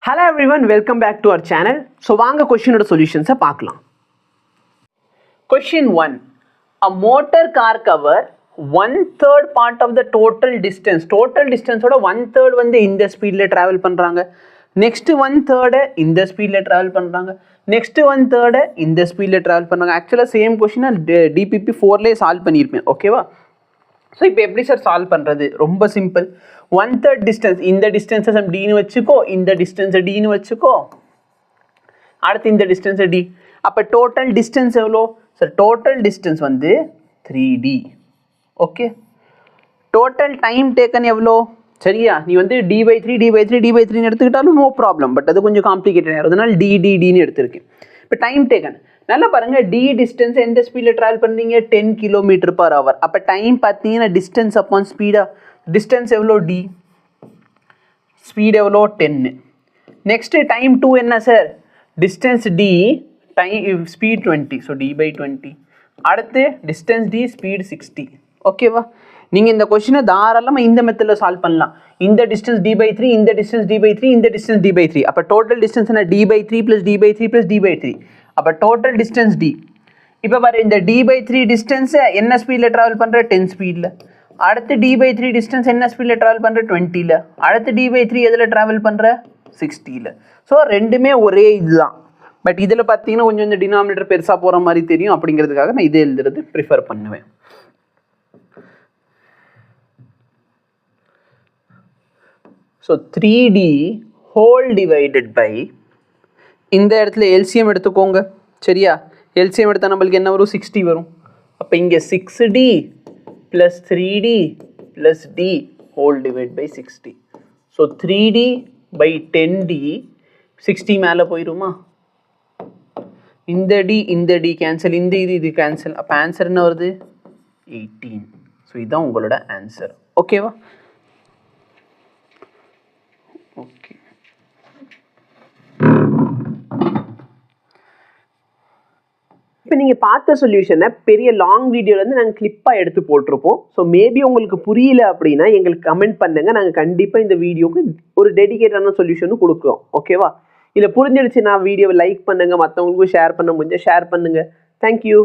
Hello everyone, welcome back to our channel. So வாங்க கொஸ்டினோட சொல்யூஷன்ஸை பார்க்கலாம். Question 1. A motor car cover 1/3 part of the total distance. Total distance ஓட 1/3 வந்து இந்த ஸ்பீட்ல travel பண்றாங்க. நெக்ஸ்ட் 1/3 இந்த ஸ்பீட்ல டிராவல் பண்றாங்க. நெக்ஸ்ட் 1/3 இந்த ஸ்பீட்ல டிராவல் பண்றாங்க. ஆக்சுவலா சேம் கொஸ்டினை DPP 4லே சால்வ் பண்ணியிருப்பேன். ஓகேவா? ஸோ இப்போ எப்படி சார் சால்வ் பண்ணுறது? ரொம்ப சிம்பிள். 1/3 டிஸ்டன்ஸ், இந்த டிஸ்டன்ஸை நம்ம டின்னு வச்சுக்கோ, இந்த டிஸ்டன்ஸை டின்னு வச்சுக்கோ, அடுத்து இந்த டிஸ்டன்ஸை டி. அப்போ டோட்டல் டிஸ்டன்ஸ் எவ்வளோ சார்? டோட்டல் டிஸ்டன்ஸ் வந்து 3D. Okay, total time taken எவ்வளோ? சரியா, நீ வந்து d/3 எடுத்துக்கிட்டாலும் நோ ப்ராப்ளம். பட் அது கொஞ்சம் காம்ப்ளிகேட்டட் ஆகும், அதனால டின்னு எடுத்திருக்கேன். இப்போ டைம் டேக்கன் நல்லா பாருங்கள். டி டிஸ்டன்ஸ் எந்த ஸ்பீடில் ட்ராவல் பண்ணுறீங்க? 10 km/h. அப்போ டைம் பார்த்தீங்கன்னா டிஸ்டன்ஸ் அப்பான் ஸ்பீடா? டிஸ்டன்ஸ் எவ்வளோ? டி. ஸ்பீட் எவ்வளோ? 10. நெக்ஸ்ட்டு டைம் 2 என்ன sir? Distance d, time speed 20, so d/20. அடுத்து டிஸ்டன்ஸ் டி, ஸ்பீட் 60. ஓகேவா? நீங்கள் இந்த கொஸ்டினை தாராளமாக இந்த மெத்தடில் சால்வ் பண்ணலாம். இந்த டிஸ்டன்ஸ் d/3, இந்த டிஸ்டன்ஸ் d/3, இந்த டிஸ்டன்ஸ் d/3. அப்போ டோட்டல் டிஸ்டன்ஸ் என்ன? d/3 + d/3 + d/3. அப்போ டோட்டல் டிஸ்டன்ஸ் டி. இப்போ பாரு, இந்த d/3 டிஸ்டன்ஸை என்ன ஸ்பீடில் ட்ராவல் பண்ணுற? 10 ஸ்பீடில். அடுத்து d/3 டிஸ்டன்ஸ் என்ன ஸ்பீடில் ட்ராவல் பண்ணுற? 20ல். அடுத்து d/3 எதில் ட்ராவல் பண்ணுற? 60ல். ஸோ ரெண்டுமே ஒரே இதுதான். பட் இதில் பார்த்தீங்கன்னா கொஞ்சம் இந்த டினாமினேட்டர் பெருசாக போகிற மாதிரி தெரியும். அப்படிங்கிறதுக்காக நான் இதை எழுதுறது ப்ரிஃபர் பண்ணுவேன். So 3D whole divided by, இந்த இடத்துல எல்சிஎம் எடுத்துக்கோங்க. சரியா, எல்சிஎம் எடுத்தால் நம்மளுக்கு என்ன வரும்? 60 வரும். அப்போ இங்கே 6D + 3D + D whole divide by 60. So 3D/10D, 60 மேலே போயிடுமா? இந்த D கேன்சல், இந்த இது கேன்சல். அப்போ ஆன்சர் என்ன வருது? 18. ஸோ இதுதான் உங்களோட ஆன்சர். ஓகேவா? ஓகே, இப்போ நீங்கள் பார்த்த சொல்யூஷனை பெரிய லாங் வீடியோலேருந்து நாங்கள் கிளிப்பாக எடுத்து போட்டிருப்போம். ஸோ மேபி உங்களுக்கு புரியல அப்படின்னா எங்களுக்கு கமெண்ட் பண்ணுங்கள். நாங்கள் கண்டிப்பாக இந்த வீடியோக்கு ஒரு டெடிகேட்டான சொல்யூஷனும் கொடுக்குறோம். ஓகேவா? இல்லை புரிஞ்சிடுச்சுன்னா வீடியோவை லைக் பண்ணுங்கள், மற்றவங்களுக்கும் ஷேர் பண்ண முடிஞ்சால் ஷேர் பண்ணுங்கள். தேங்க்யூ.